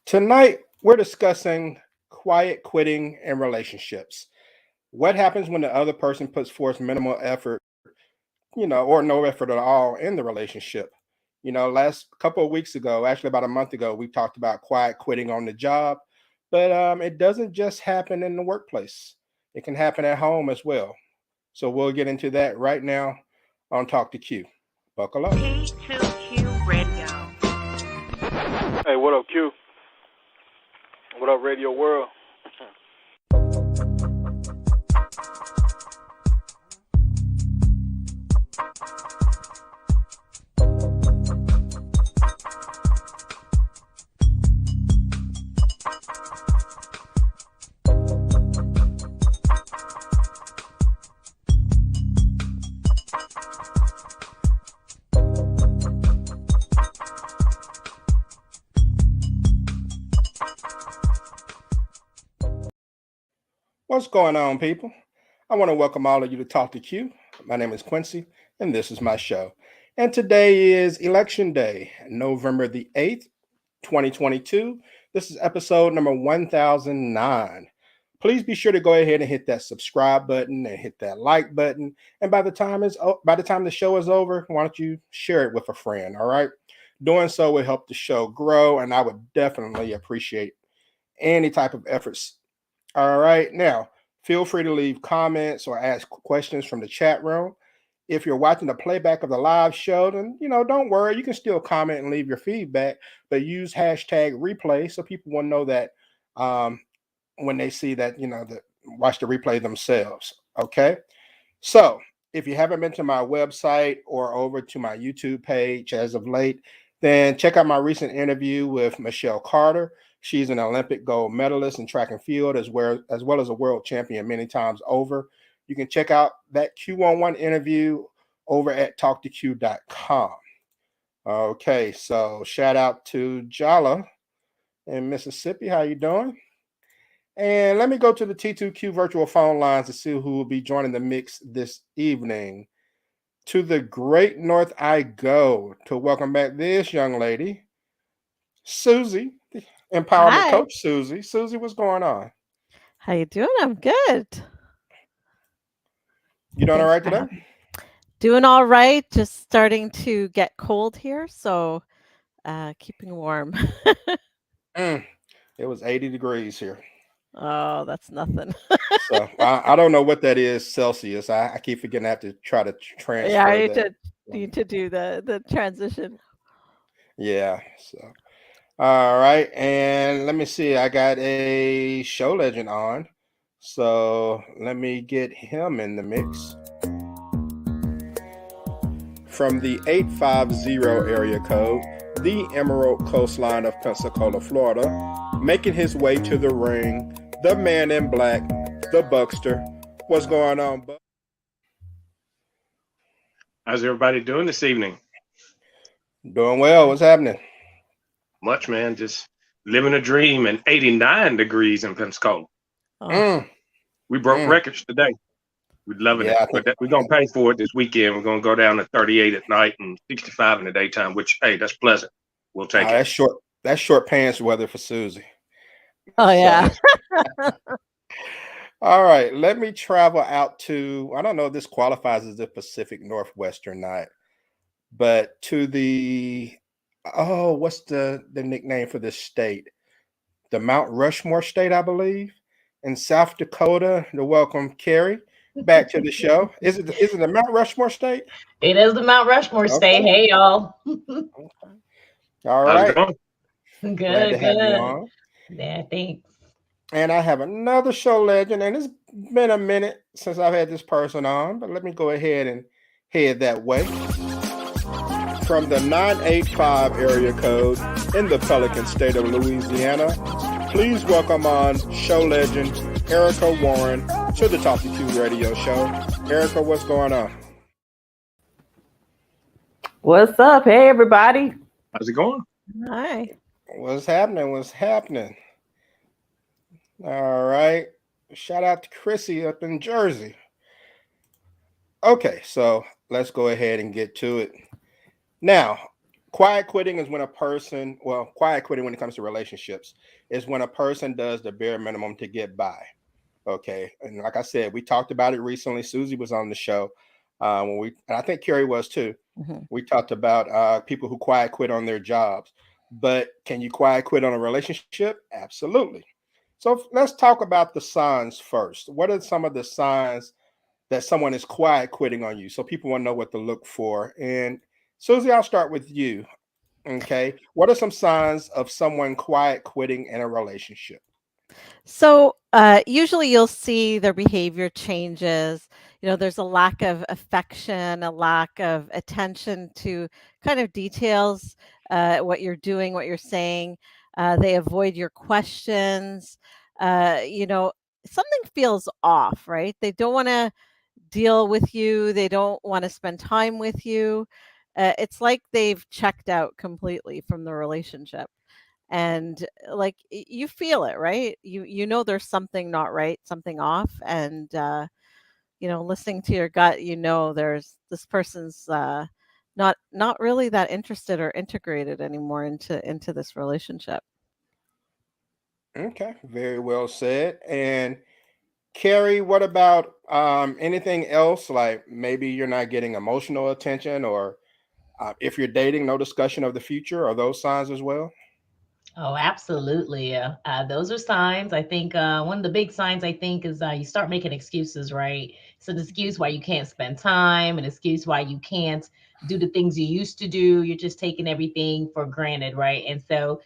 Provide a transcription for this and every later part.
Tonight, we're discussing quiet quitting in relationships. What happens when the other person puts forth minimal effort, or no effort at all in the relationship? Last couple of weeks ago, actually about a month ago, we talked about quiet quitting on the job, but it doesn't just happen in the workplace, it can happen at home as well. So we'll get into that right now on Talk to Q. Buckle up. T2Q Radio. Hey, what up, Q? What up, Radio World? What's going on, people? I want to welcome all of you to Talk to Q. My name is Quincy, and this is my show. And today is Election Day, November the 8th, 2022. This is episode number 1009. Please be sure to go ahead and hit that subscribe button and hit that like button. And by the time the show is over, why don't you share it with a friend, all right? Doing so will help the show grow, and I would definitely appreciate any type of efforts. All right. Now, feel free to leave comments or ask questions from the chat room. If you're watching the playback of the live show, then, don't worry. You can still comment and leave your feedback, but use hashtag replay so people will know that when they see that, watch the replay themselves. Okay. So if you haven't been to my website or over to my YouTube page as of late, then check out my recent interview with Michelle Carter. She's an Olympic gold medalist in track and field, as well as a world champion many times over. You can check out that Q11 interview over at talktoq.com. Okay, so shout out to Jala in Mississippi. How you doing? And let me go to the T2Q virtual phone lines to see who will be joining the mix this evening. To the great north I go to welcome back this young lady, Susie. Empowerment Hi. coach Susie. Susie, what's going on? How you doing? I'm good. You doing all Thanks right for today? having- Doing all right. Just starting to get cold here, so keeping warm. It was 80 degrees here. Oh, that's nothing. So I don't know what that is Celsius. I keep forgetting I have to try to transfer Yeah, I that. need to do the transition. Yeah. So all right. And let me see. I got a show legend on. So let me get him in the mix. From the 850 area code, the Emerald Coastline of Pensacola, Florida, making his way to the ring, the man in black, the Buckster. What's going on, Buck? How's everybody doing this evening? Doing well. What's happening? Much, man. Just living a dream and 89 degrees in Pensacola. Oh, We broke records today. We're loving Yeah, I it. think- But we're going to pay for it this weekend. We're going to go down to 38 at night and 65 in the daytime, which, hey, that's pleasant. We'll take it. That's short pants weather for Susie. oh yeah. All right, let me travel out to, I don't know if this qualifies as the Pacific Northwest or not, but to what's the nickname for this state? The Mount Rushmore state, I believe, in South Dakota, to welcome Carrie back to the show. Is it the Mount Rushmore state? It is the Mount Rushmore state. Okay. Hey, y'all. All How's right. it going? Glad to Good, have you good. on. Yeah, thanks. And I have another show legend, and it's been a minute since I've had this person on, but let me go ahead and head that way. From the 985 area code in the Pelican state of Louisiana, please welcome on show legend Erica Warren to the Talk to Q radio show. Erica, what's going on? What's up? Hey, everybody. How's it going? Hi. What's happening? What's happening? All right. Shout out to Chrissy up in Jersey. Okay, so let's go ahead and get to it. Now, quiet quitting is when a person, well, quiet quitting when it comes to relationships is when a person does the bare minimum to get by. Okay. And like I said, we talked about it recently. Susie was on the show and I think Carrie was too. Mhm. We talked about people who quiet quit on their jobs. But can you quiet quit on a relationship? Absolutely. So let's talk about the signs first. What are some of the signs that someone is quiet quitting on you? So people want to know what to look for. And Susie, I'll start with you. Okay. What are some signs of someone quiet quitting in a relationship? So usually you'll see their behavior changes. There's a lack of affection, a lack of attention to kind of details, what you're doing, what you're saying. They avoid your questions. Uh, you know, Something feels off, right? They don't want to deal with you. They don't want to spend time with you. It's like they've checked out completely from the relationship. And like you feel it, right? You know there's something not right, something off, and listening to your gut, there's this person's not really that interested or integrated anymore into this relationship. Okay. Very well said. And Carrie, what about anything else? Like maybe you're not getting emotional attention, or if you're dating, no discussion of the future. Are those signs as well? Oh, absolutely. Those are signs. I think one of the big signs I think is you start making excuses, right? It's an excuse why you can't spend time, an excuse why you can't do the things you used to do. You're just taking everything for granted, right? And so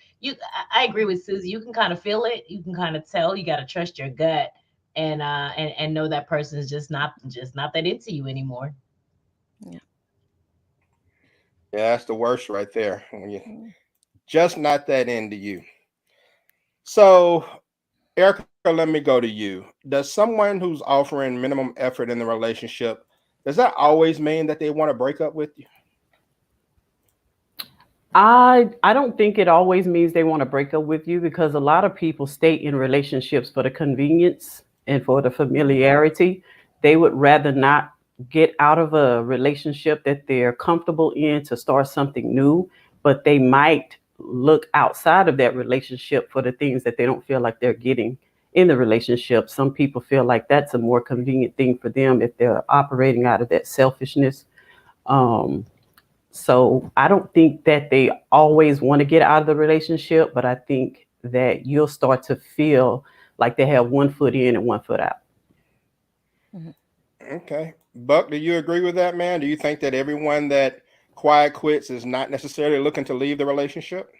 I agree with Susie. You can kind of feel it. You can kind of tell. You got to trust your gut and know that person is just not that into you anymore. Yeah. Yeah, that's the worst right there. When you Mm. just not that into you. So, Erica, let me go to you. Does someone who's offering minimum effort in the relationship, does that always mean that they want to break up with you? I don't think it always means they want to break up with you, because a lot of people stay in relationships for the convenience and for the familiarity. They would rather not get out of a relationship that they're comfortable in to start something new, but they might look outside of that relationship for the things that they don't feel like they're getting in the relationship. Some people feel like that's a more convenient thing for them if they're operating out of that selfishness. Um, so I don't think that they always want to get out of the relationship, but I think that you'll start to feel like they have one foot in and one foot out. Mhm. Okay. Buck, do you agree with that, man? Do you think that everyone that quiet quits is not necessarily looking to leave the relationship?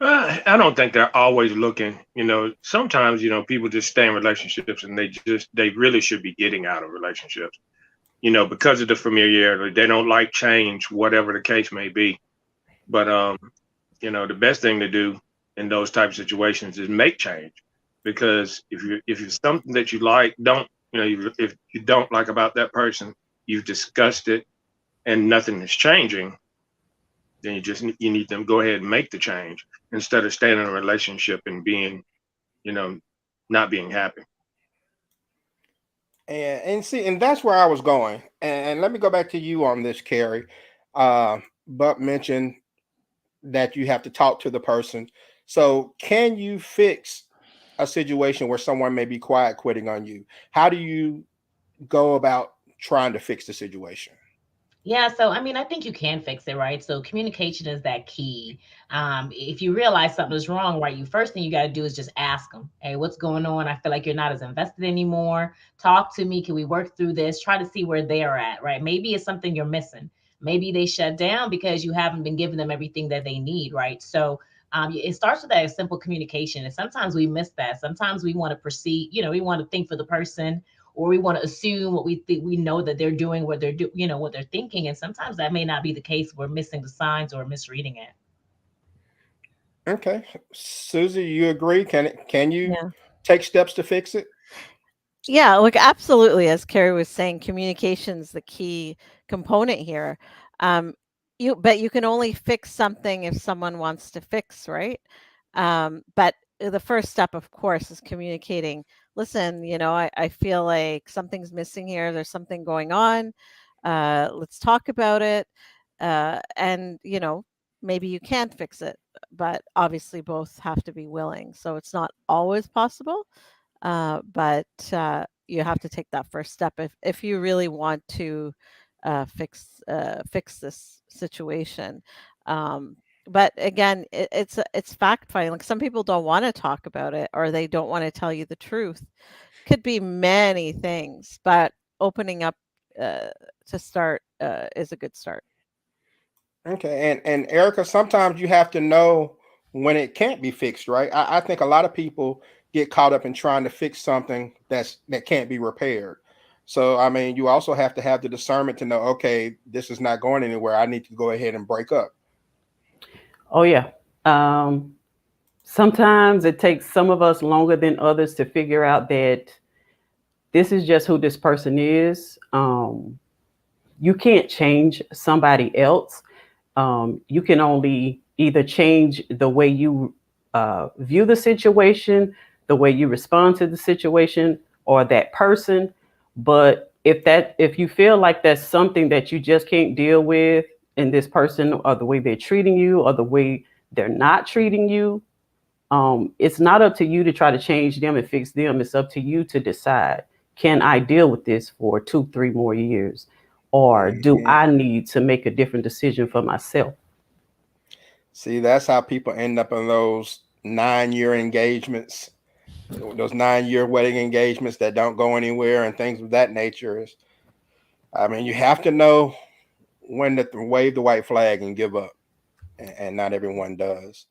I don't think they're always looking. Sometimes people just stay in relationships and they really should be getting out of relationships. Because of the familiarity, they don't like change, whatever the case may be. But the best thing to do in those type of situations is make change, because if it's something that you like, don't if you don't like about that person, you've discussed it and nothing is changing, then you need them go ahead and make the change instead of staying in a relationship and being you know not being happy. And see, and that's where I was going. And let me go back to you on this, Carrie. Buck mentioned that you have to talk to the person. So, can you fix a situation where someone may be quiet quitting on you? How do you go about trying to fix the situation? Yeah, so I mean, I think you can fix it, right? So communication is that key. If you realize something is wrong, right, you first thing you got to do is just ask them, "Hey, what's going on? I feel like you're not as invested anymore. Talk to me. Can we work through this? Try to see where they're at, right? Maybe it's something you're missing. Maybe they shut down because you haven't been giving them everything that they need, right? So it starts with that simple communication, and sometimes we miss that. Sometimes we want to proceed, we want to think for the person, or we want to assume what we think we know that they're doing, what they're what they're thinking, and sometimes that may not be the case. We're missing the signs or misreading it. Okay. Susie, you agree? Can you Yeah. take steps to fix it? Yeah, look, absolutely. As Carrie was saying, communication's the key component here. Um, but you can only fix something if someone wants to fix, right? But the first step, of course, is communicating. Listen, I feel like something's missing here. There's something going on. Let's talk about it. And maybe you can fix it, but obviously both have to be willing. So it's not always possible, but you have to take that first step if you really want to fix this situation. But again, it's fact finding. Like, some people don't want to talk about it, or they don't want to tell you the truth. Could be many things, but opening up to start is a good start. Okay, and Erica, sometimes you have to know when it can't be fixed, right? I think a lot of people get caught up in trying to fix something that can't be repaired. So I mean, you also have to have the discernment to know, okay, this is not going anywhere. I need to go ahead and break up. Oh yeah. Sometimes it takes some of us longer than others to figure out that this is just who this person is. You can't change somebody else. You can only either change the way you view the situation, the way you respond to the situation, or that person. But if you feel like that's something that you just can't deal with in this person, or the way they're treating you, or the way they're not treating you, it's not up to you to try to change them and fix them. It's up to you to decide, can I deal with this for 2-3 more years? Or do I need to make a different decision for myself? See, that's how people end up in those 9-year engagements, those 9-year wedding engagements that don't go anywhere and things of that nature. I mean, you have to know when to wave the white flag and give up, and not everyone does.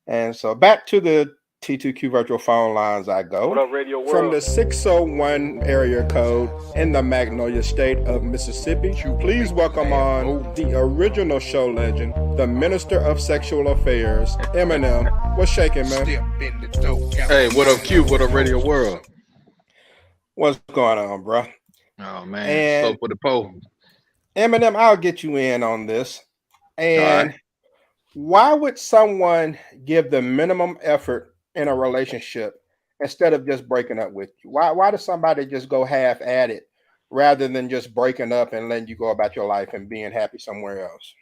And so back to the T2Q virtual phone lines I go. What up, Radio World? From the 601 area code in the Magnolia State of Mississippi, please welcome on the original show legend, the Minister of Sexual Affairs, Eminem. What's shaking, man? Hey, what up, Q? What up, Radio World? What's going on, bro? Oh, man. And So for the poll. Eminem, I'll get you in on this. And right. Why would someone give the minimum effort in a relationship instead of just breaking up with you? Why does somebody just go half at it rather than just breaking up and letting you go about your life and being happy somewhere else?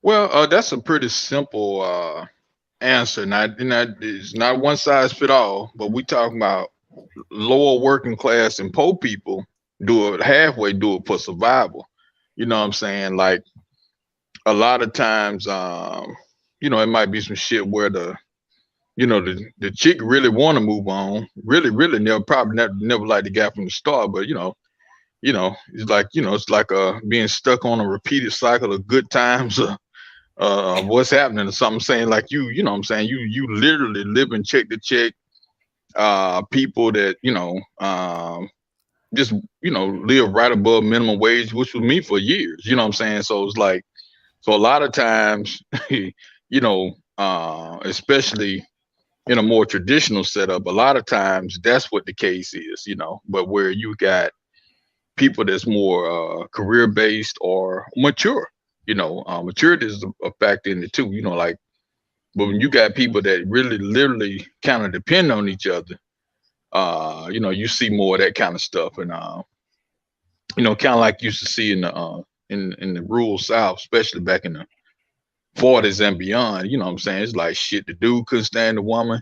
Well, that's a pretty simple answer. It's not one size fit all, but we talking about lower working class and poor people do it for survival. You know what I'm saying? Like, a lot of times, it might be some shit where the chick really want to move on, really never like the guy from the start, but it's like being stuck on a repeated cycle of good times, what's happening or something, saying like you know what I'm saying, you literally living check to check, people that just live right above minimum wage, which was me for years, you know what I'm saying. So it's like, so a lot of times, especially in a more traditional setup, a lot of times that's what the case is, but where you got people that's more career based or mature, maturity is a factor in it too, like, but when you got people that really literally kind of depend on each other, you see more of that kind of stuff. And, kind of like you used to see in the rural South, especially back in the 40s and beyond, you know what I'm saying? It's like, shit, the dude couldn't stand the woman,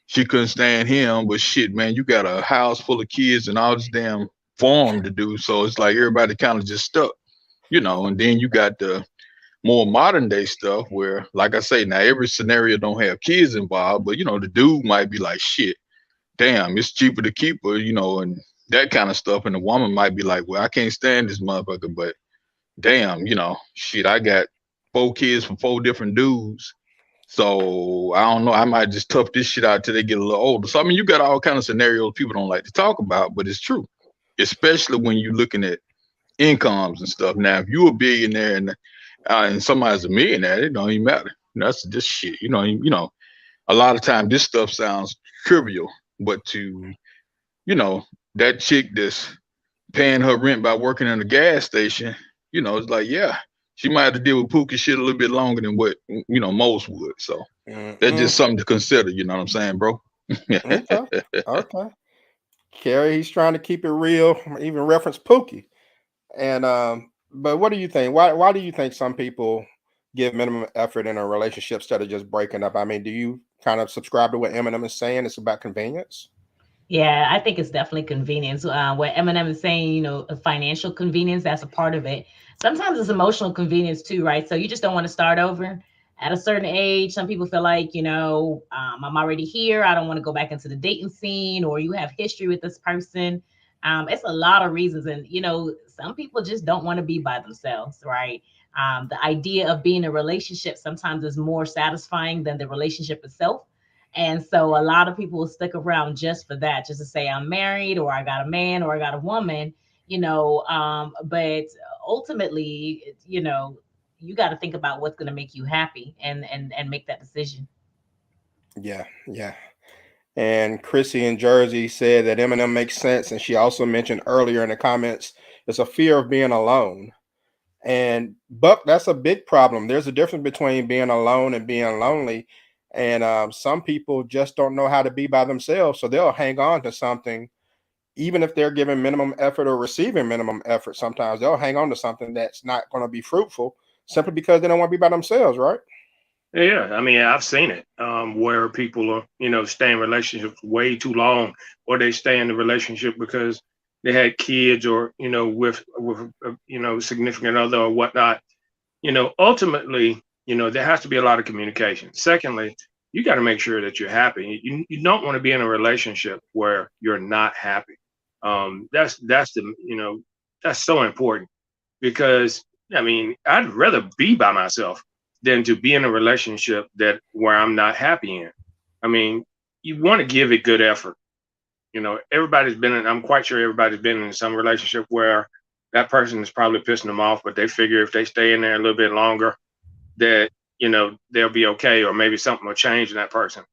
she couldn't stand him, but shit, man, you got a house full of kids and all this damn farm to do. So it's like everybody kind of just stuck, and then you got the more modern day stuff where, like I say, now every scenario don't have kids involved, but the dude might be like, shit, damn, it's cheaper to keep her, and that kind of stuff. And the woman might be like, well, I can't stand this motherfucker, but damn, shit, I got 4 kids from 4 different dudes. So I don't know, I might just tough this shit out till they get a little older. So I mean, you got all kind of scenarios people don't like to talk about, but it's true, especially when you're looking at incomes and stuff. Now, if you're a billionaire and somebody's a millionaire, it don't even matter. That's just shit. A lot of times this stuff sounds trivial, but to, that chick that's paying her rent by working in a gas station, it's like, yeah, she might have to deal with Pookie shit a little bit longer than what, most would. So that's just something to consider. You know what I'm saying, bro? Okay. Kerry, he's trying to keep it real, even reference Pookie. And but what do you think? Why do you think some people give minimum effort in a relationship instead of just breaking up. I mean, do you kind of subscribe to what Eminem is saying? It's about convenience. Yeah, I think it's definitely convenience. What Eminem is saying, a financial convenience, that's a part of it. Sometimes it's emotional convenience too, right? So you just don't want to start over at a certain age. Some people feel like, I'm already here. I don't want to go back into the dating scene, or you have history with this person. It's a lot of reasons. And, some people just don't want to be by themselves, right? The idea of being in a relationship sometimes is more satisfying than the relationship itself. And so a lot of people will stick around just for that, just to say I'm married, or I got a man, or I got a woman, but ultimately, you got to think about what's going to make you happy and make that decision. Yeah, yeah. And Chrissy in Jersey said that Eminem makes sense. And she also mentioned earlier in the comments, it's a fear of being alone. And Buck, that's a big problem. There's a difference between being alone and being lonely. And some people just don't know how to be by themselves. So they'll hang on to something, even if they're giving minimum effort or receiving minimum effort. Sometimes they'll hang on to something that's not going to be fruitful simply because they don't want to be by themselves, right? Yeah, I mean, I've seen it where people are, stay in relationships way too long, or they stay in the relationship because they had kids, or with significant other or whatnot. Ultimately, there has to be a lot of communication. Secondly, you got to make sure that you're happy. You don't want to be in a relationship where you're not happy. That's so important, because I mean, I'd rather be by myself than to be in a relationship where I'm not happy in. I mean, you want to give it good effort. I'm quite sure everybody's been in some relationship where that person is probably pissing them off, but they figure if they stay in there a little bit longer, that, they'll be okay, or maybe something will change in that person,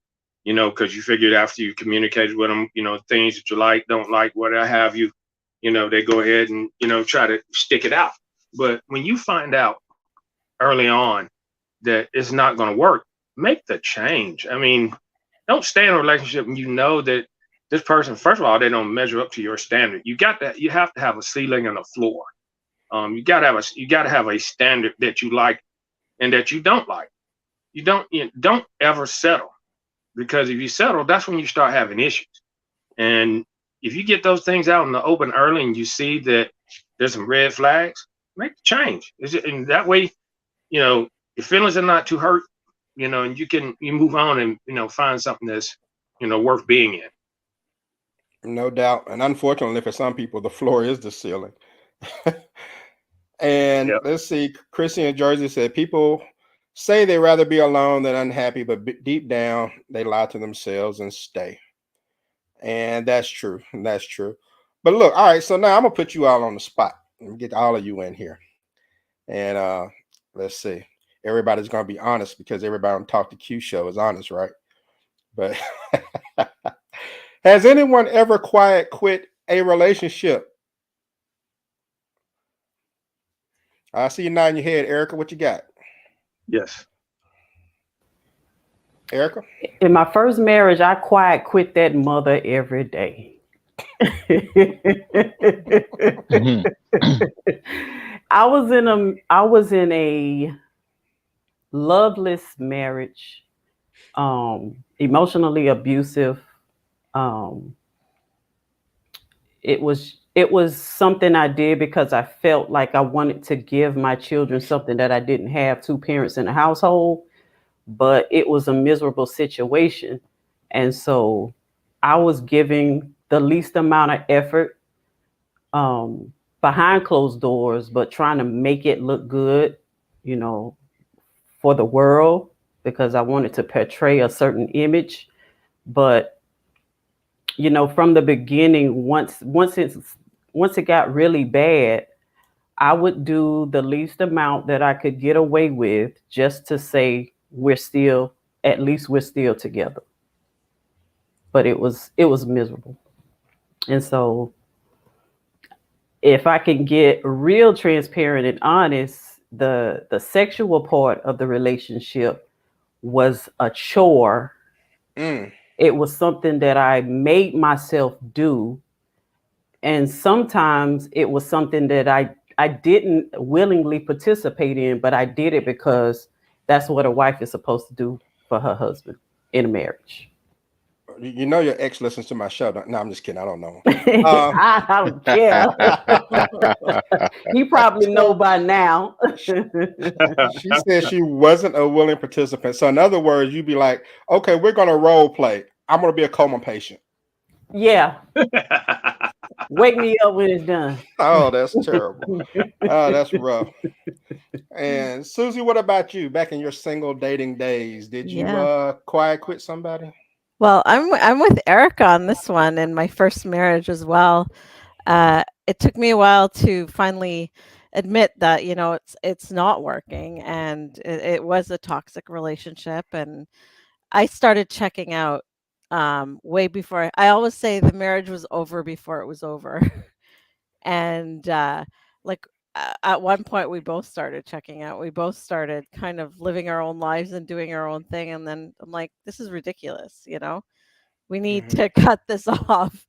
because you figured after you communicated with them, things that you like, don't like, whatever have you, they go ahead and, try to stick it out. But when you find out early on that it's not going to work, make the change. I mean, don't stay in a relationship and that this person, first of all, they don't measure up to your standard. You have to have a ceiling and a floor. You got to have a standard that you like and that you don't like. You don't ever settle, because if you settle, that's when you start having issues. And if you get those things out in the open early and you see that there's some red flags, make the change. And that way, your feelings are not too hurt, and you move on and find something that's, worth being in. No doubt. And unfortunately, for some people, the floor is the ceiling. And Yep. let's see, Chrissy in Jersey said people say they rather be alone than unhappy, but deep down, they lie to themselves and stay. And that's true. That's true. But look, all right. So now I'm gonna put you all on the spot and get all of you in here. And let's see. Everybody's gonna be honest, because everybody on Talk to Q show is honest, right? But has anyone ever quiet quit a relationship? I see you nodding your head, Erica. What you got? Yes. Erica? In my first marriage, I quiet quit that mother every day. Mhm. I was in a loveless marriage, emotionally abusive. It was something I did because I felt like I wanted to give my children something that I didn't have, two parents in a household, but it was a miserable situation. And so I was giving the least amount of effort behind closed doors, but trying to make it look good, for the world, because I wanted to portray a certain image. But from the beginning, once it got really bad, I would do the least amount that I could get away with, just to say at least we're still together. But it was miserable. And so if I can get real transparent and honest, the sexual part of the relationship was a chore. It was something that I made myself do. And sometimes it was something that I didn't willingly participate in, but I did it because That's what a wife is supposed to do for her husband in a marriage. You know your ex listens to my show. No, I'm just kidding. I don't know. I don't care. He probably know by now. She said she wasn't a willing participant. So in other words, you'd be like, okay, we're gonna role play. I'm gonna be a coma patient. Yeah. Wake me up when it's done. Oh, that's terrible. Oh, that's rough. And Susie, what about you? Back in your single dating days, did you quiet quit somebody? Well, I'm with Erica on this one in my first marriage as well. It took me a while to finally admit that, you know, it's not working, and it was a toxic relationship, and I started checking out way before. I always say the marriage was over before it was over. And like at one point we both started checking out. We both started kind of living our own lives and doing our own thing, and then I'm like, this is ridiculous, you know? We need to cut this off.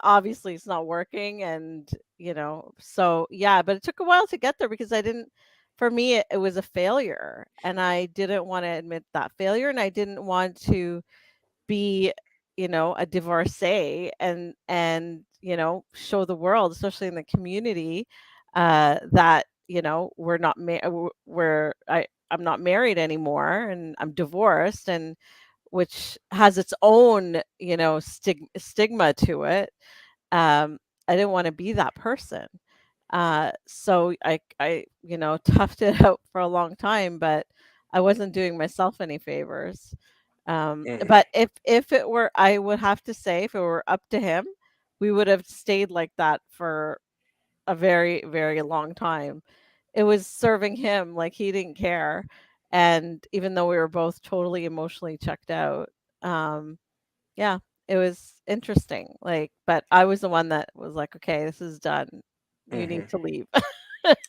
Obviously it's not working, and you know, so yeah, but it took a while to get there because for me it was a failure, and I didn't want to admit that failure, and I didn't want to be, you know, a divorcee and you know, show the world, especially in the community, that, you know, I'm not married anymore, and I'm divorced, and which has its own, you know, stigma to it. I didn't want to be that person. So I, you know, toughed it out for a long time, but I wasn't doing myself any favors. But if it were, I would have to say, if it were up to him, we would have stayed like that for a very, very long time. It was serving him, like he didn't care. And even though we were both totally emotionally checked out, yeah, it was interesting. Like, but I was the one that was like, okay, this is done. You need to leave.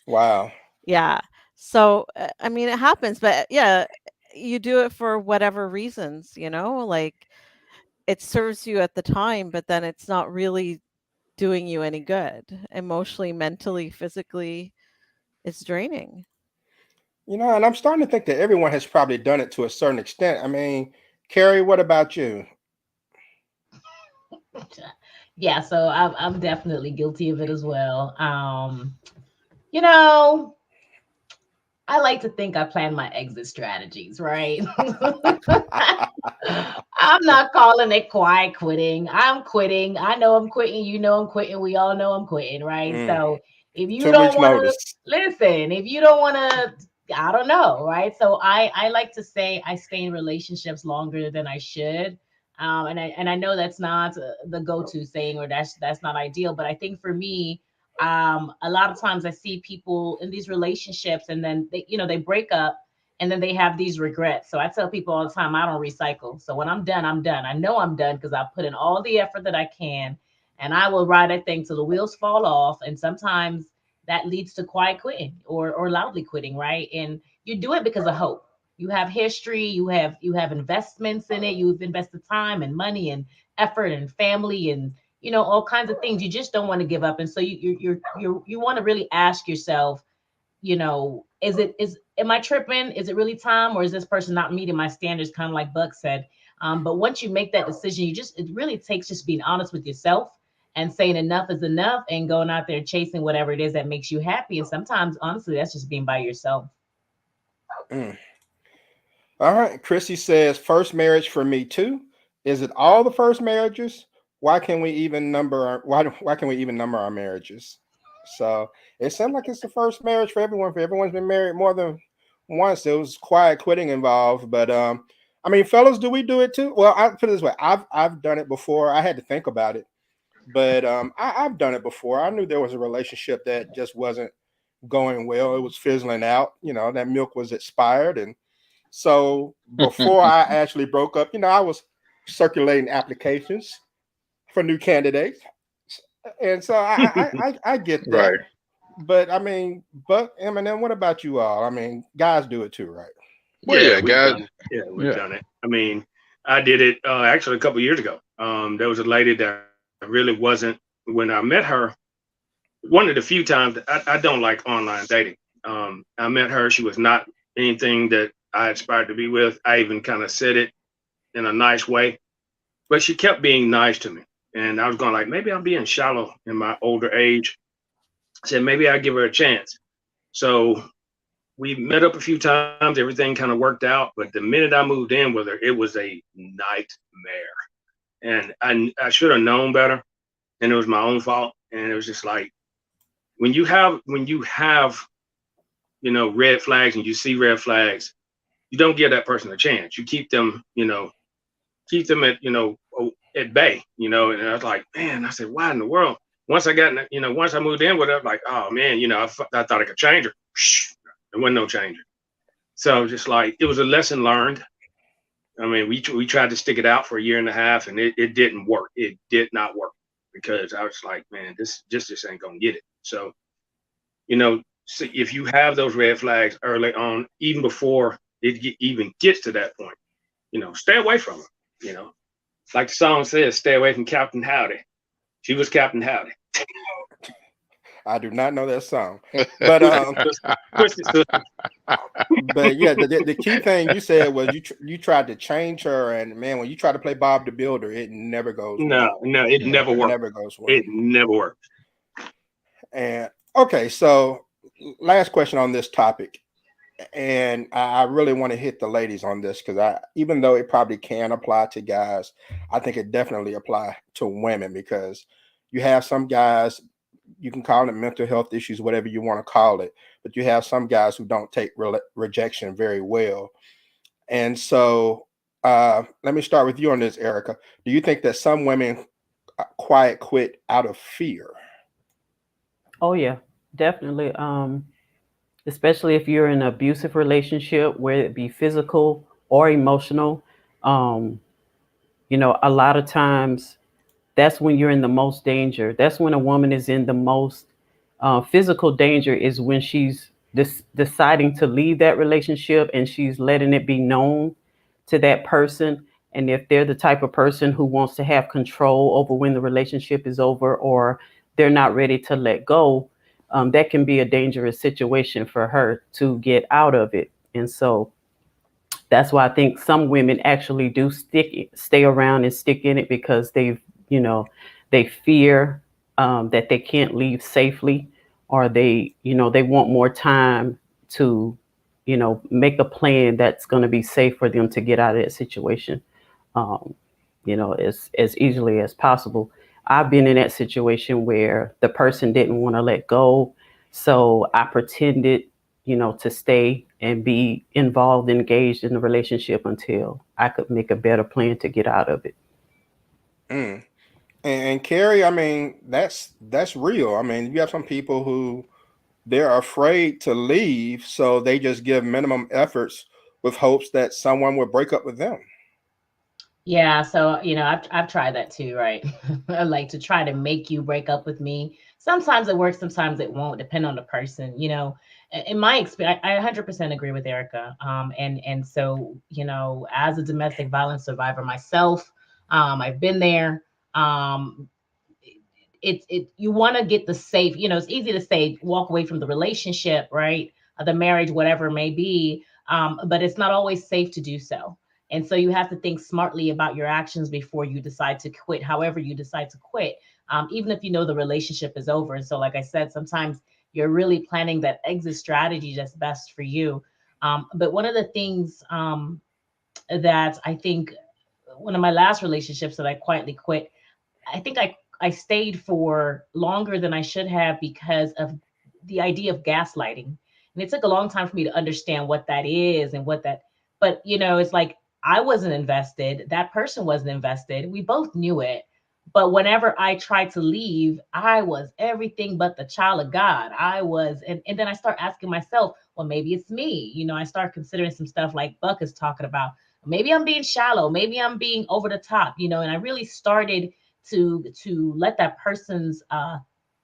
Wow. Yeah. So, I mean, it happens, but yeah, you do it for whatever reasons, you know, like it serves you at the time, but then it's not really doing you any good emotionally, mentally, physically. It's draining. You know, and I'm starting to think that everyone has probably done it to a certain extent. I mean, Carrie, what about you? Yeah, so I'm definitely guilty of it as well. You know, I like to think I plan my exit strategies, right? I'm not calling it quiet quitting. I'm quitting. I know I'm quitting. You know I'm quitting. We all know I'm quitting, right? So if you 2 don't weeks want to notice. listen, if you don't want to, I don't know, right? So I like to say I stay in relationships longer than I should. And I know that's not the go-to saying, or that's not ideal, but I think for me, a lot of times I see people in these relationships, and then they break up, and then they have these regrets. So I tell people all the time, I don't recycle. So when I'm done, I'm done. I know I'm done because I put in all the effort that I can, and I will ride that thing till the wheels fall off. And sometimes that leads to quiet quitting or loudly quitting, right? And you do it because of hope. You have history, you have investments in it, you've invested time and money and effort and family and all kinds of things. You just don't want to give up. And so you want to really ask yourself, am I tripping? Is it really time, or is this person not meeting my standards? Kind of like Buck said. But once you make that decision, it really takes just being honest with yourself and saying enough is enough, and going out there chasing whatever it is that makes you happy. And sometimes, honestly, that's just being by yourself. All right. Chrissy says, first marriage for me too. Is it all the first marriages? Why can we even number our marriages? So it sounds like it's the first marriage for everyone. For everyone's been married more than once. There was quiet quitting involved, but I mean, fellas, do we do it too? Well, I put it this way: I've done it before. I had to think about it, but I've done it before. I knew there was a relationship that just wasn't going well. It was fizzling out. That milk was expired, and so before I actually broke up, I was circulating applications for new candidates, and so I get that. Right. But I mean, but Eminem, what about you all? I mean, guys do it too, right? Well, yeah, we've guys. done it. Yeah, we've done it. I mean, I did it actually a couple of years ago. There was a lady that really wasn't, when I met her, one of the few times I don't like online dating. I met her. She was not anything that I aspired to be with. I even kind of said it in a nice way, but she kept being nice to me. And I was going like, maybe I'm being shallow in my older age. I said, maybe I'll give her a chance. So we met up a few times, everything kind of worked out. But the minute I moved in with her, it was a nightmare. And I should have known better. And it was my own fault. And it was just like, when you have, you know, red flags and you see red flags, you don't give that person a chance. You keep them, you know, at, you know, at bay, you know. And I was like, man, I said, why in the world? Once I got, you know, once I moved in with her, like, oh man, you know, I thought I could change her. There wasn't no changer. So just like, it was a lesson learned. I mean, we tried to stick it out for 1.5 years and it didn't work. It did not work because I was like, man, this ain't gonna get it. So, you know, so if you have those red flags early on, even before it even gets to that point, you know, stay away from her. You know, like the song says, stay away from Captain Howdy. She was Captain Howdy. I do not know that song, but but yeah, the key thing you said was you tried to change her, and man, when you try to play Bob the Builder, it never goes well. No, it never worked. Never goes well. It never worked. And okay, so last question on this topic, and I really want to hit the ladies on this because even though it probably can apply to guys, I think it definitely apply to women because you have some guys, you can call them mental health issues, whatever you want to call it, but you have some guys who don't take rejection very well. And so let me start with you on this, Erica. Do you think that some women quiet quit out of fear? Oh yeah, definitely. Especially if you're in an abusive relationship, whether it be physical or emotional. You know, a lot of times that's when you're in the most danger. That's when a woman is in the most physical danger, is when she's deciding to leave that relationship and she's letting it be known to that person. And if they're the type of person who wants to have control over when the relationship is over, or they're not ready to let go, that can be a dangerous situation for her to get out of it. And so that's why I think some women actually do stay around and stick in it, because they fear that they can't leave safely, or they want more time to, make a plan that's going to be safe for them to get out of that situation, as easily as possible. I've been in that situation where the person didn't want to let go. So I pretended, to stay and be involved, engaged in the relationship until I could make a better plan to get out of it. Mm. And Carrie, I mean, that's real. I mean, you have some people who they're afraid to leave, so they just give minimum efforts with hopes that someone will break up with them. Yeah, so I've tried that too, right? I like to try to make you break up with me. Sometimes it works, sometimes it won't, depend on the person. In my experience, I 100% agree with Erica. And so as a domestic violence survivor myself, I've been there. You want to get the safe. It's easy to say walk away from the relationship, right? The marriage, whatever it may be, but it's not always safe to do so. And so you have to think smartly about your actions before you decide to quit, however you decide to quit, even if the relationship is over. And so, like I said, sometimes you're really planning that exit strategy that's best for you. But one of the things that I think, one of my last relationships that I quietly quit, I think I stayed for longer than I should have because of the idea of gaslighting. And it took a long time for me to understand what that is and but it's like, I wasn't invested. That person wasn't invested. We both knew it. But whenever I tried to leave, I was everything but the child of God. And then I start asking myself, well, maybe it's me. I start considering some stuff like Buck is talking about. Maybe I'm being shallow. Maybe I'm being over the top, and I really started to let that person's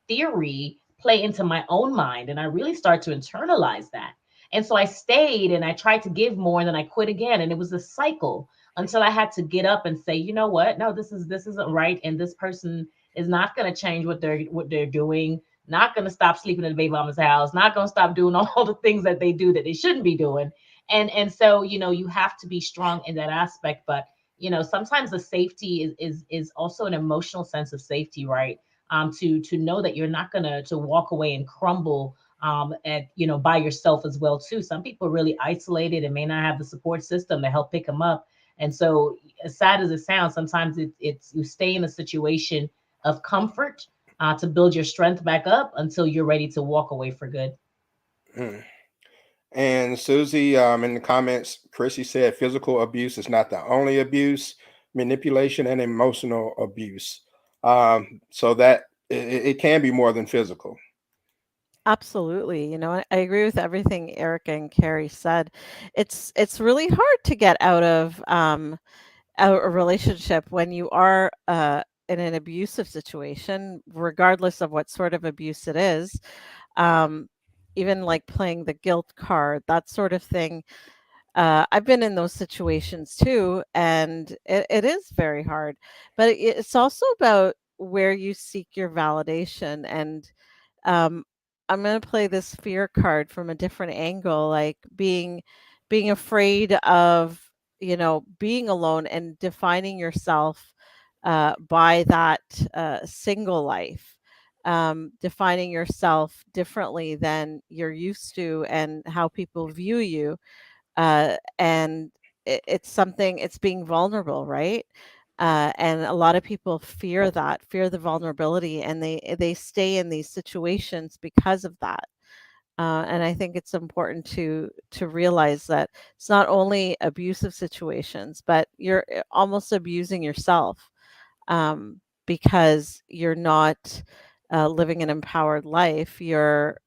theory play into my own mind. And I really started to internalize that. And so I stayed and I tried to give more, and then I quit again. And it was a cycle until I had to get up and say, you know what? No, this isn't right. And this person is not going to change what they're doing, not going to stop sleeping in the baby mama's house, not going to stop doing all the things that they do that they shouldn't be doing. And so, you know, you have to be strong in that aspect. But, you know, sometimes the safety is also an emotional sense of safety, right? To know that you're not gonna to walk away and crumble at, you know, by yourself as well too. Some people are really isolated and may not have the support system to help pick them up. And so, as sad as it sounds, sometimes it's you stay in a situation of comfort to build your strength back up until you're ready to walk away for good. Mm. And Susie, in the comments, Chrissy said physical abuse is not the only abuse, manipulation and emotional abuse. So that it can be more than physical. Absolutely. You know, I agree with everything Erica and Carrie said. It's really hard to get out of a relationship when you are in an abusive situation, regardless of what sort of abuse it is. Um, Even like playing the guilt card, that sort of thing. I've been in those situations too, and it is very hard. But it's also about where you seek your validation. And um, I'm going to play this fear card from a different angle, like being afraid of, you know, being alone and defining yourself by that single life. Defining yourself differently than you're used to and how people view you, and it's something, it's being vulnerable, right? And a lot of people fear that, fear the vulnerability, and they stay in these situations because of that. And I think it's important to realize that it's not only abusive situations, but you're almost abusing yourself, because you're not living an empowered life. You're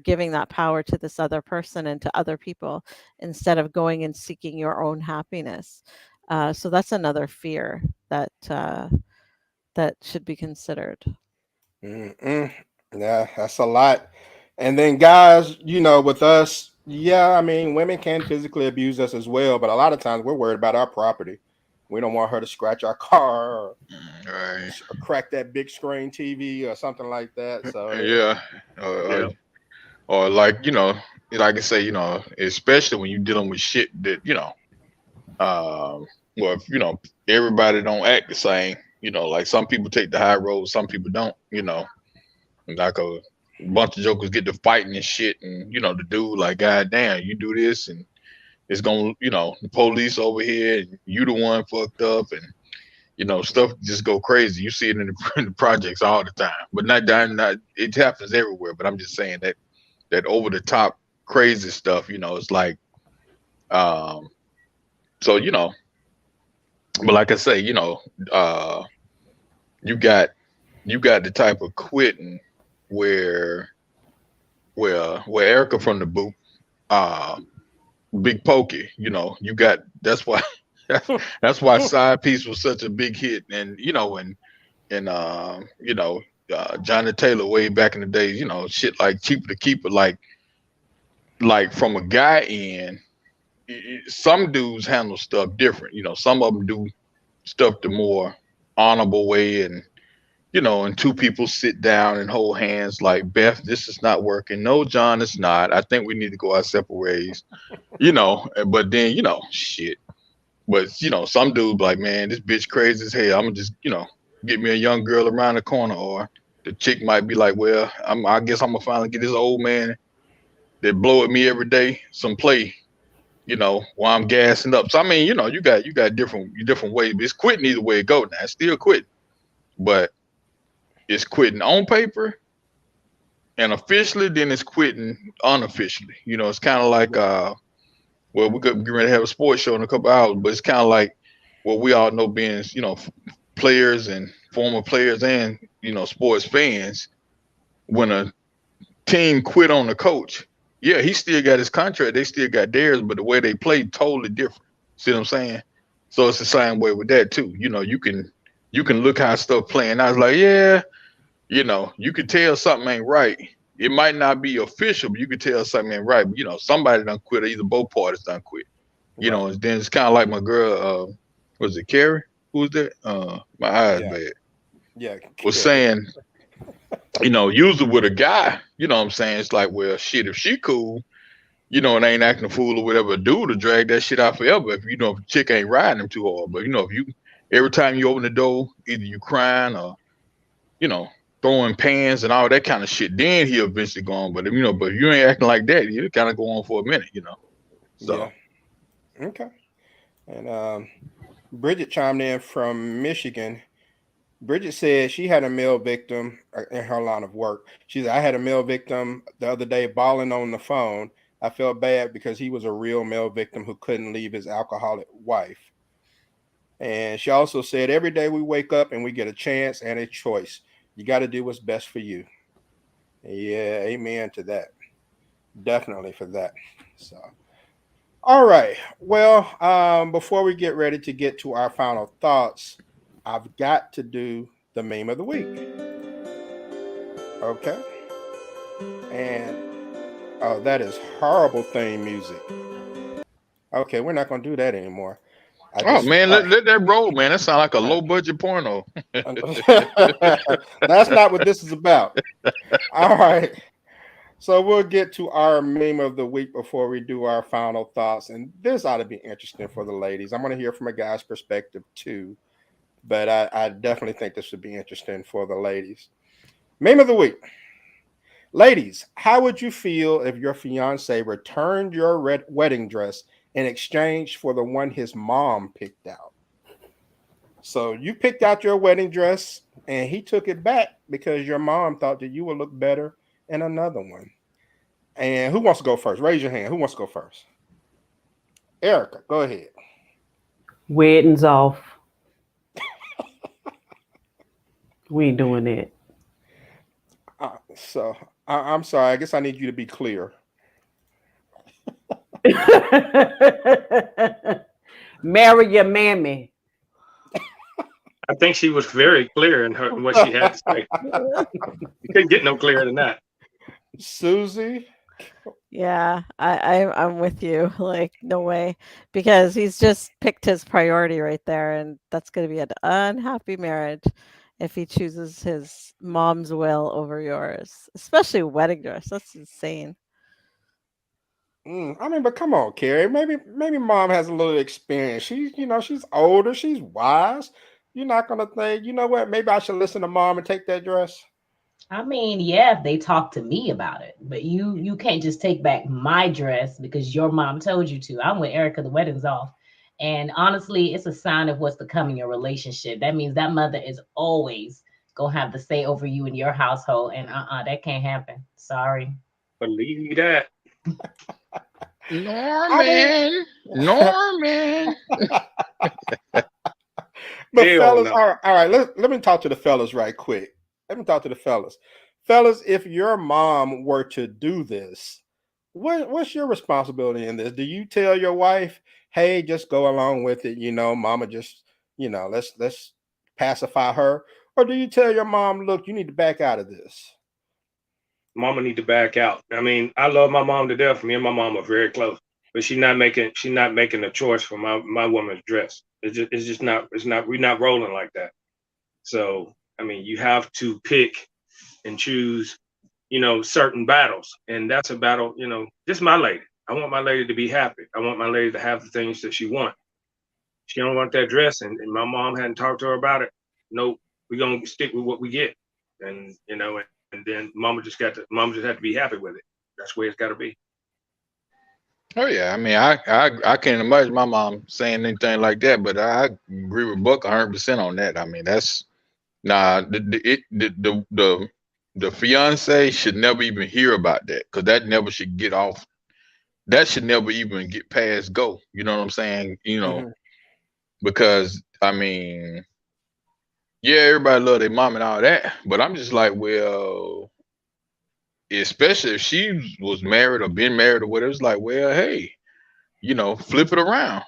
giving that power to this other person and to other people instead of going and seeking your own happiness. So that's another fear that should be considered. Mm-mm. Yeah, that's a lot. And then guys, you know, with us, yeah, I mean, women can physically abuse us as well, but a lot of times we're worried about our property. We don't want her to scratch our car or, Right. or crack that big screen TV or something like that. So Yeah. Yeah. Or like, like I say, especially when you're dealing with shit that, well, if, everybody don't act the same, like some people take the high road, some people don't, like a bunch of jokers get to fighting and shit. And, the dude like, God damn, you do this and it's going to, the police over here and you the one fucked up and, stuff just go crazy. You see it in the projects all the time, but not, it happens everywhere. But I'm just saying that over the top crazy stuff, it's like, um, so, but like I say, you got the type of quitting where Erica from the boot, Big Pokey, you got, that's why that's why Side Piece was such a big hit. And Johnny Taylor way back in the days, shit like Cheaper to Keep It, like from a guy end, some dudes handle stuff different. Some of them do stuff the more honorable way, and and two people sit down and hold hands like, Beth, this is not working. No, John, it's not. I think we need to go our separate ways. But then shit. But some dudes like, man, this bitch crazy as hell. I'm gonna just get me a young girl around the corner, or the chick might be like, well, I guess I'm gonna finally get this old man that blow at me every day some play, while I'm gassing up. So I mean, you got different ways. But it's quitting either way it go now. It's still quitting, but it's quitting on paper and officially, then it's quitting unofficially. It's kind of like well, we're going to have a sports show in a couple hours, but it's kind of like what we all know, being players and former players and sports fans. When a team quit on the coach, yeah, he still got his contract, they still got theirs, but the way they play totally different. See what I'm saying? So it's the same way with that too. You can look how stuff playing. I was like, yeah, you could tell something ain't right. It might not be official, but you could tell something ain't right. But, somebody done quit, or either both parties done quit. Right. And then it's kind of like my girl, was it Carrie? Who was that? My eyes bad. Yeah. Was saying, usually with a guy, you know what I'm saying? It's like, well, shit, if she cool, you know, and ain't acting a fool or whatever, dude to drag that shit out forever. If you know if the chick ain't riding him too hard, but you know if you every time you open the door, either you crying or you know throwing pans and all that kind of shit, then he'll eventually go on. But if, you know, but if you ain't acting like that, you kind of go on for a minute, you know. So Yeah. Okay. And Bridget chimed in from Michigan. Bridget said she had a male victim in her line of work. She said, I had a male victim the other day bawling on the phone. I felt bad because he was a real male victim who couldn't leave his alcoholic wife. And she also said, every day we wake up and we get a chance and a choice. You got to do what's best for you. Yeah, amen to that. Definitely for that. So, all right. Well, before we get ready to get to our final thoughts, I've got to do the meme of the week. Okay. And oh, that is horrible theme music. Okay, we're not going to do that anymore. oh man, let that roll, man. That sounds like a low budget porno. That's not what this is about. All right. So we'll get to our meme of the week before we do our final thoughts. And this ought to be interesting for the ladies. I'm going to hear from a guy's perspective too. But I definitely think this would be interesting for the ladies. Meme of the week. Ladies, how would you feel if your fiance returned your wedding dress in exchange for the one his mom picked out? So you picked out your wedding dress and he took it back because your mom thought that you would look better in another one. And who wants to go first? Raise your hand. Who wants to go first? Erica, go ahead. Weddings off. We ain't doing that. So I'm sorry. I guess I need you to be clear. Marry your mammy. I think she was very clear in what she had to say. You couldn't get no clearer than that. Susie? Yeah, I'm with you. Like, no way, because he's just picked his priority right there, and that's going to be an unhappy marriage if he chooses his mom's will over yours, especially a wedding dress. That's insane. I mean, but come on, Carrie. Maybe mom has a little experience. She's older. She's wise. You're not gonna think, you know what? Maybe I should listen to mom and take that dress. I mean, yeah, if they talk to me about it, but you can't just take back my dress because your mom told you to. I'm with Erica. The wedding's off. And honestly, it's a sign of what's to come in your relationship. That means that mother is always gonna have the say over you in your household. And that can't happen. Sorry. Believe that. Norman. But Hell fellas, no. all right. Let me talk to the fellas right quick. Let me talk to the fellas. Fellas, if your mom were to do this, what's your responsibility in this? Do you tell your wife, hey, just go along with it, mama just, let's pacify her? Or do you tell your mom, look, you need to back out of this? Mama need to back out. I mean, I love my mom to death. Me and my mom are very close, but she's not making a choice for my woman's dress. It's not, we're not rolling like that. So, I mean, you have to pick and choose, certain battles. And that's a battle, this is my lady. I want my lady to be happy. I want my lady to have the things that she wants. She don't want that dress, and my mom hadn't talked to her about it. Nope, we're gonna stick with what we get. And and then mama just had to be happy with it. That's where it's gotta be. Oh yeah, I mean, I can't imagine my mom saying anything like that, but I agree with Buck 100% on that. I mean, that's the fiance should never even hear about that because that never should get off. That should never even get past go. You know what I'm saying? Because I mean, yeah, everybody love their mom and all that, but I'm just like, well, especially if she was married or been married or whatever, it's like, well, hey, flip it around.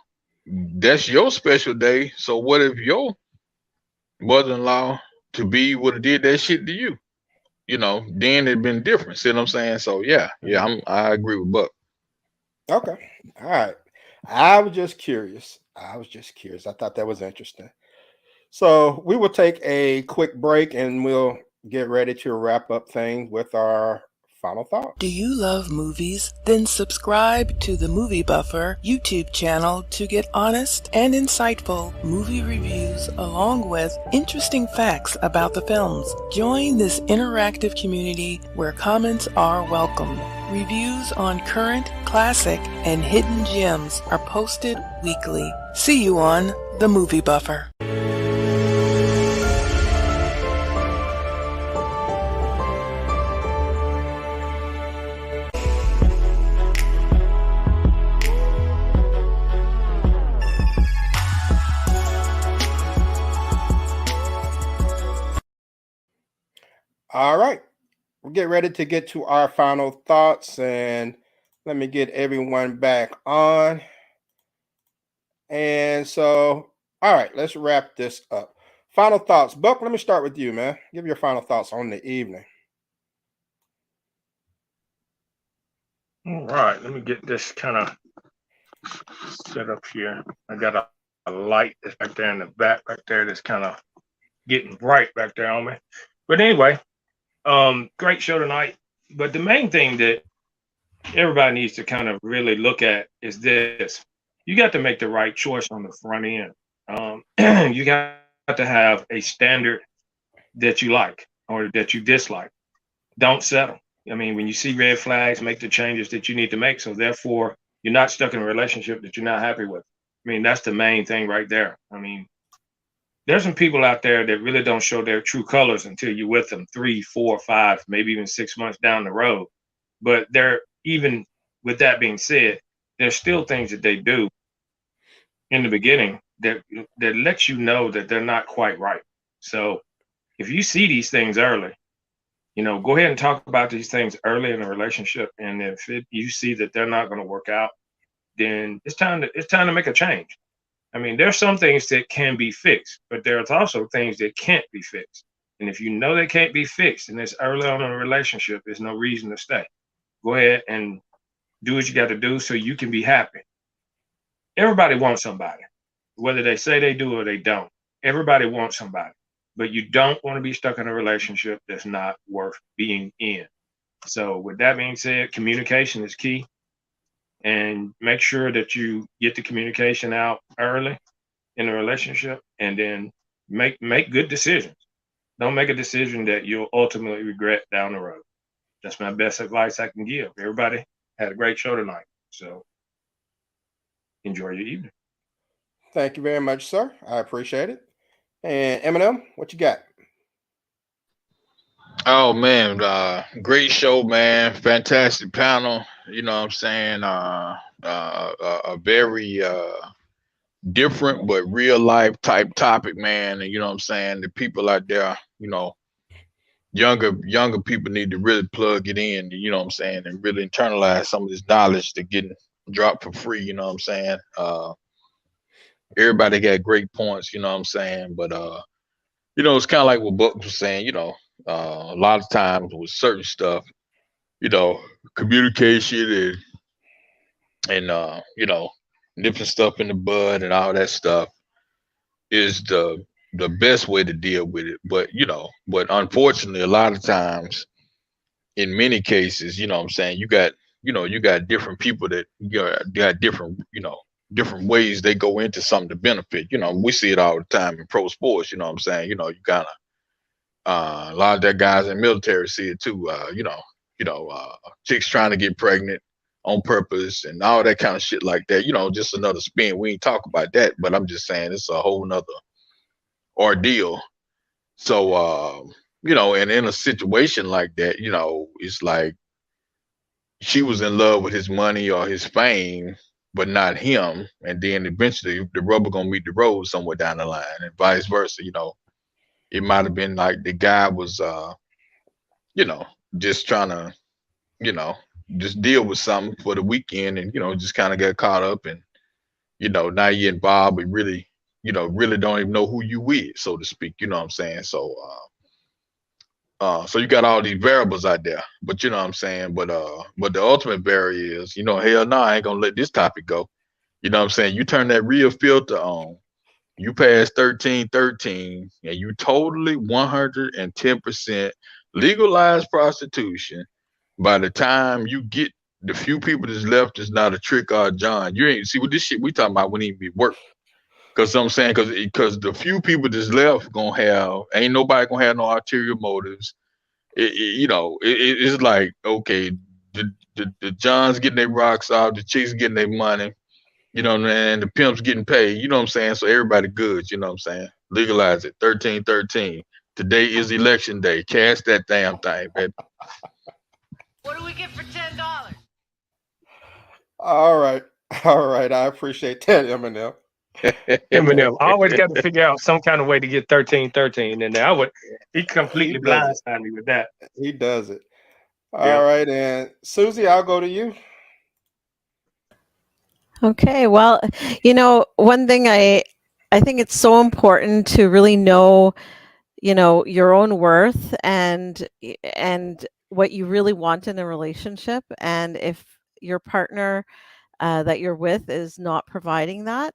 That's your special day. So what if your mother-in-law to be would have did that shit to you? Then it'd been different. See what I'm saying? So yeah, I agree with Buck. Okay. All right. I was just curious. I thought that was interesting. So we will take a quick break and we'll get ready to wrap up things with our final thoughts. Do you love movies? Then subscribe to the Movie Buffer YouTube channel to get honest and insightful movie reviews along with interesting facts about the films. Join this interactive community where comments are welcome. Reviews on current, classic, and hidden gems are posted weekly. See you on the Movie Buffer. All right, we'll get ready to get to our final thoughts, and let me get everyone back on. And so, all right, let's wrap this up. Final thoughts. Buck, let me start with you, man. Give your final thoughts on the evening. All right, let me get this kind of set up here. I got a light that's back there in the back, right there, that's kind of getting bright back there on me. But anyway, great show tonight. But the main thing that everybody needs to kind of really look at is this. You got to make the right choice on the front end. You got to have a standard that you like or that you dislike. Don't settle. I mean, when you see red flags, make the changes that you need to make. So therefore, you're not stuck in a relationship that you're not happy with. I mean, that's the main thing right there. I mean, there's some people out there that really don't show their true colors until you're with them 3, 4, 5, maybe even 6 months down the road. But they're, even with that being said, there's still things that they do in the beginning that lets you know that they're not quite right. So if you see these things early, go ahead and talk about these things early in a relationship. And if you see that they're not going to work out, then it's time to make a change. I mean, there's some things that can be fixed, but there's also things that can't be fixed. And if you know they can't be fixed and it's early on in a relationship, there's no reason to stay. Go ahead and do what you got to do so you can be happy. Everybody wants somebody, whether they say they do or they don't. Everybody wants somebody, but you don't want to be stuck in a relationship that's not worth being in. So with that being said, communication is key. And make sure that you get the communication out early in a relationship, and then make good decisions. Don't make a decision that you'll ultimately regret down the road. That's my best advice I can give. Everybody had a great show tonight. So enjoy your evening. Thank you very much, sir. I appreciate it. And Eminem, what you got? Oh man, great show, man. Fantastic panel. You know what I'm saying? A very different but real life type topic, man. And you know what I'm saying? The people out there, younger people need to really plug it in, you know what I'm saying, and really internalize some of this knowledge that's getting dropped for free, you know what I'm saying? Everybody got great points, you know what I'm saying? But it's kind of like what Buck was saying, a lot of times with certain stuff, communication and nipping stuff in the bud and all that stuff is the best way to deal with it. But unfortunately, a lot of times, in many cases, you know what I'm saying, you got different people that got different, different ways they go into something to benefit. We see it all the time in pro sports, you know what I'm saying? You kind of a lot of that guys in the military see it too. Chicks trying to get pregnant on purpose and all that kind of shit like that. Just another spin. We ain't talk about that, but I'm just saying it's a whole nother ordeal. So and in a situation like that, it's like she was in love with his money or his fame, but not him. And then eventually the rubber gonna meet the road somewhere down the line, and vice versa. It might have been like the guy was just trying to, just deal with something for the weekend, and just kind of got caught up, and now you're involved, but really don't even know who you with, so to speak. You know what I'm saying? So so you got all these variables out there, but you know what I'm saying? But the ultimate barrier is, hell no, I ain't gonna let this topic go. You know what I'm saying? You turn that real filter on, you pass 1313, and you totally 110% legalize prostitution, By the time you get the few people that's left, is not a trick or a John. You ain't see what this shit we talking about wouldn't even be work. Cause I'm saying, cause the few people that's left gonna have, ain't nobody gonna have no ulterior motives. It's like, okay, the Johns getting their rocks off, the chicks getting their money, you know what I mean? The pimp's getting paid, you know what I'm saying? So everybody good, you know what I'm saying? Legalize it. 1313. Today is election day. Cash that damn thing, baby. What do we get for $10? All right. All right. I appreciate that, Eminem. Eminem always got to figure out some kind of way to get 1313 in there. He completely blindsided me with that. He does it. All right, and Susie, I'll go to you. Okay, well, one thing I think it's so important to really know, your own worth and what you really want in a relationship. And if your partner that you're with is not providing that,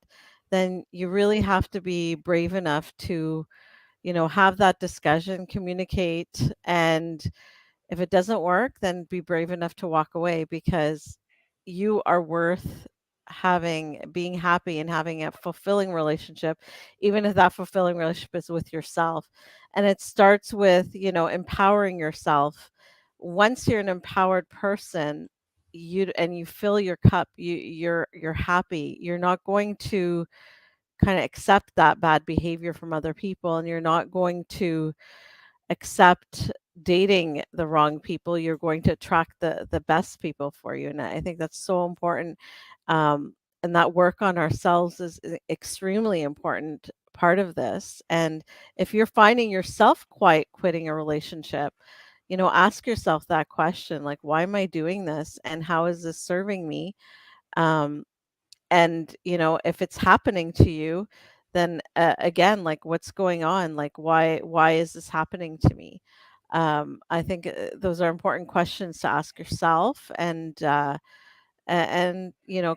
then you really have to be brave enough to, have that discussion, communicate, and if it doesn't work, then be brave enough to walk away, because you are worth being happy and having a fulfilling relationship, even if that fulfilling relationship is with yourself. And it starts with, empowering yourself. Once you're an empowered person, you fill your cup, you're happy. You're not going to kind of accept that bad behavior from other people, and you're not going to accept dating the wrong people. You're going to attract the best people for you, and I think that's so important. And that work on ourselves is an extremely important part of this. And if you're finding yourself quitting a relationship, ask yourself that question, like, why am I doing this, and how is this serving me? And if it's happening to you, then again, like, what's going on? Like, why is this happening to me? I think those are important questions to ask yourself, and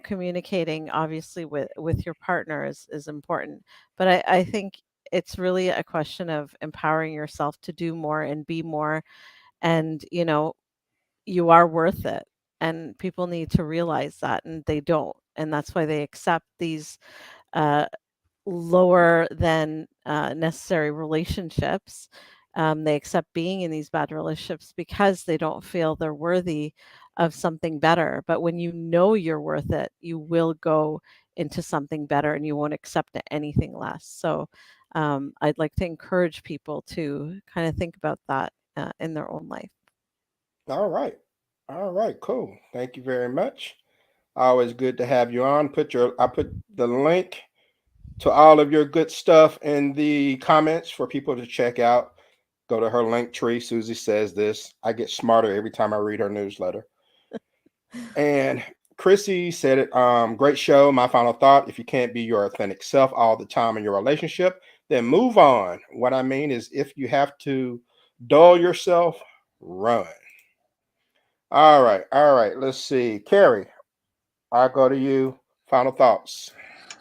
communicating obviously with your partner is important. But I think it's really a question of empowering yourself to do more and be more, and you are worth it, and people need to realize that, and they don't, and that's why they accept these lower than necessary relationships. They accept being in these bad relationships because they don't feel they're worthy of something better. But when you know you're worth it, you will go into something better, and you won't accept anything less. So I'd like to encourage people to kind of think about that in their own life. All right. All right, cool. Thank you very much. Always good to have you on. I put the link to all of your good stuff in the comments for people to check out. Go to her link tree. Susie says this. I get smarter every time I read her newsletter. And Chrissy said it. Great show. My final thought: if you can't be your authentic self all the time in your relationship, then move on. What I mean is, if you have to dull yourself, run. All right. All right. Let's see. Carrie, I'll go to you. Final thoughts.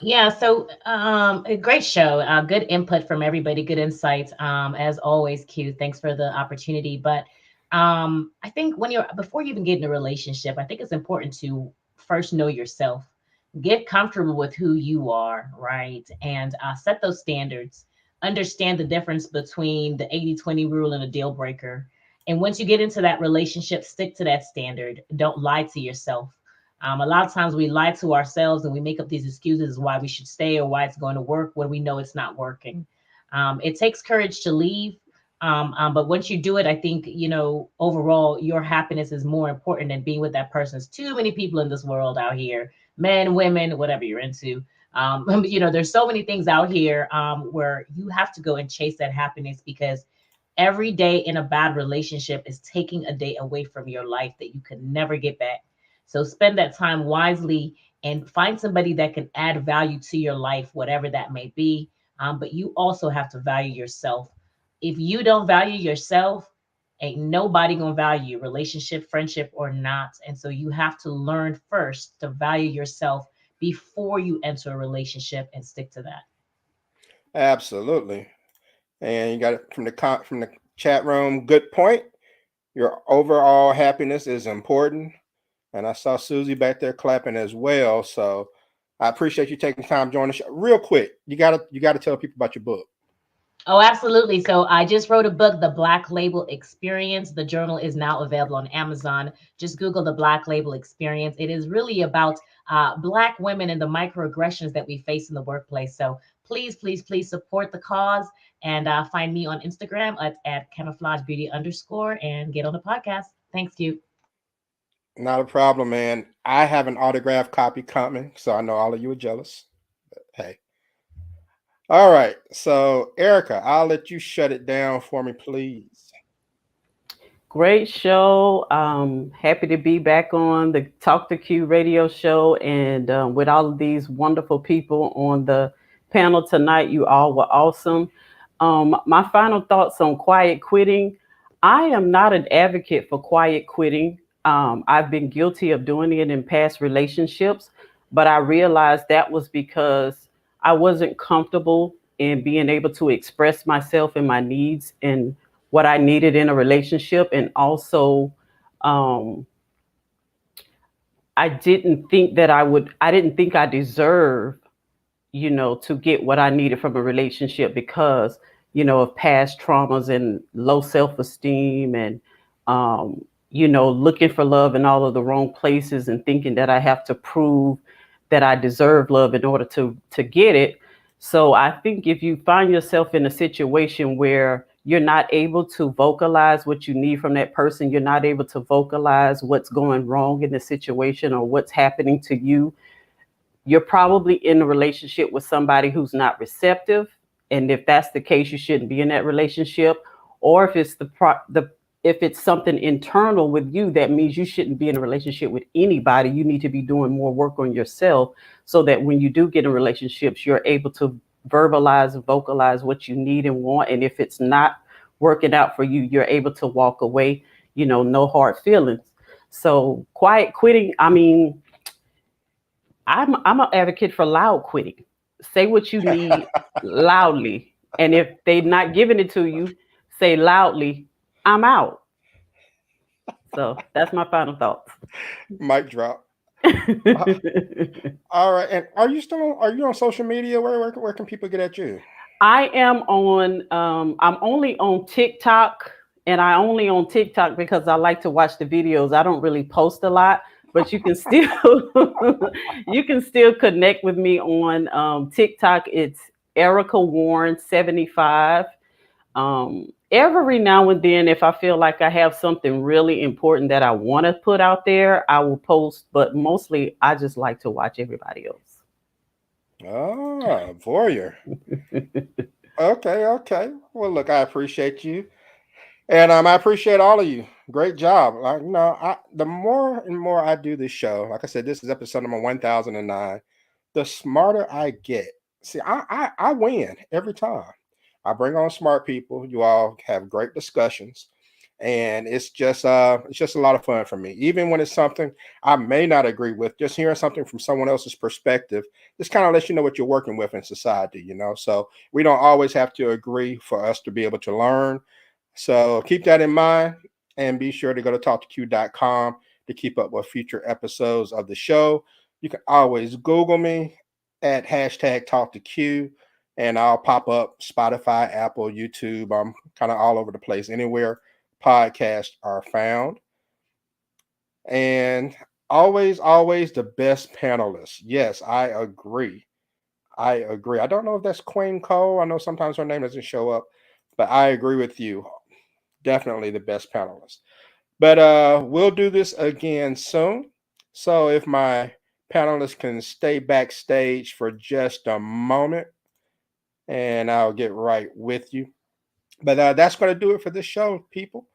Yeah, so a great show. Good input from everybody, good insights. As always, Q, thanks for the opportunity. But I think before you even get in a relationship, I think it's important to first know yourself, get comfortable with who you are, right? And set those standards, understand the difference between the 80-20 rule and a deal breaker. And once you get into that relationship, stick to that standard. Don't lie to yourself. A lot of times we lie to ourselves and we make up these excuses why we should stay or why it's going to work when we know it's not working. It takes courage to leave. But once you do it, I think, overall, your happiness is more important than being with that person. There's too many people in this world out here, men, women, whatever you're into. There's so many things out here where you have to go and chase that happiness, because every day in a bad relationship is taking a day away from your life that you can never get back. So spend that time wisely and find somebody that can add value to your life, whatever that may be. But you also have to value yourself. If you don't value yourself, ain't nobody gonna value you, relationship, friendship, or not. And so you have to learn first to value yourself before you enter a relationship, and stick to that. Absolutely. And you got it from the chat room. Good point. Your overall happiness is important. And I saw Susie back there clapping as well. So I appreciate you taking time to join the show. Real quick, you gotta tell people about your book. Oh, absolutely. So I just wrote a book, The Black Label Experience. The journal is now available on Amazon. Just Google The Black Label Experience. It is really about Black women and the microaggressions that we face in the workplace. So please, please, please support the cause and find me on Instagram at camouflage beauty _ and get on the podcast. Thanks, Q. Not a problem, man. I have an autographed copy coming, so I know all of you are jealous. But hey. All right. So Erica, I'll let you shut it down for me, please. Great show. Happy to be back on the Talk to Q radio show, and with all of these wonderful people on the panel tonight. You all were awesome. My final thoughts on quiet quitting. I am not an advocate for quiet quitting. I've been guilty of doing it in past relationships, but I realized that was because I wasn't comfortable in being able to express myself and my needs and what I needed in a relationship. And also, I didn't think I deserved, to get what I needed from a relationship because, of past traumas and low self-esteem and, looking for love in all of the wrong places and thinking that I have to prove that I deserve love in order to get it. So I think if you find yourself in a situation where you're not able to vocalize what you need from that person, you're not able to vocalize what's going wrong in the situation or what's happening to you, you're probably in a relationship with somebody who's not receptive. And if that's the case, you shouldn't be in that relationship. Or if it's if it's something internal with you, that means you shouldn't be in a relationship with anybody. You need to be doing more work on yourself so that when you do get in relationships, you're able to verbalize and vocalize what you need and want. And if it's not working out for you, you're able to walk away, no hard feelings. So quiet quitting, I'm an advocate for loud quitting. Say what you need loudly. And if they're not giving it to you, say loudly, I'm out. So that's my final thoughts. Mic drop. All right. And are you on social media? Where can people get at you? I am on, I'm only on TikTok, and I only on TikTok because I like to watch the videos. I don't really post a lot, but you can still connect with me on TikTok. It's Erica Warren 75. Every now and then, if I feel like I have something really important that I want to put out there, I will post, but mostly I just like to watch everybody else. Ah, voyeur. Okay. Well, look, I appreciate you. And I appreciate all of you. Great job. The more and more I do this show, like I said, this is episode number 1009, the smarter I get. See, I win every time. I bring on smart people. You all have great discussions, and it's just a lot of fun for me. Even when it's something I may not agree with, just hearing something from someone else's perspective, just kind of lets you know what you're working with in society. So we don't always have to agree for us to be able to learn. So keep that in mind, and be sure to go to talktoq.com to keep up with future episodes of the show. You can always Google me at #TalkToQ. And I'll pop up Spotify, Apple, YouTube. I'm kind of all over the place, anywhere podcasts are found. And always the best panelists. Yes, I agree. I don't know if that's Queen Cole. I know sometimes her name doesn't show up, but I agree with you. Definitely the best panelist. But we'll do this again soon. So if my panelists can stay backstage for just a moment, and I'll get right with you. But that's going to do it for this show, people.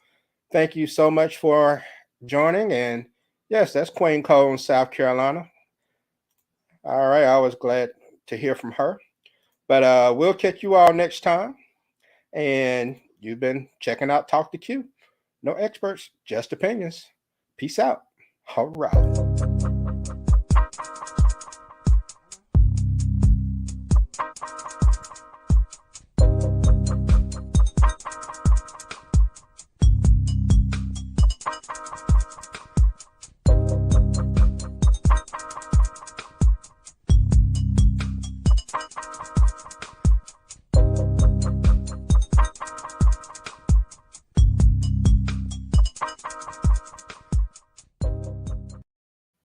Thank you so much for joining. And yes, that's Queen Cole in South Carolina. All right. I was glad to hear from her. But we'll catch you all next time. And you've been checking out Talk to Q. No experts, just opinions. Peace out. All right.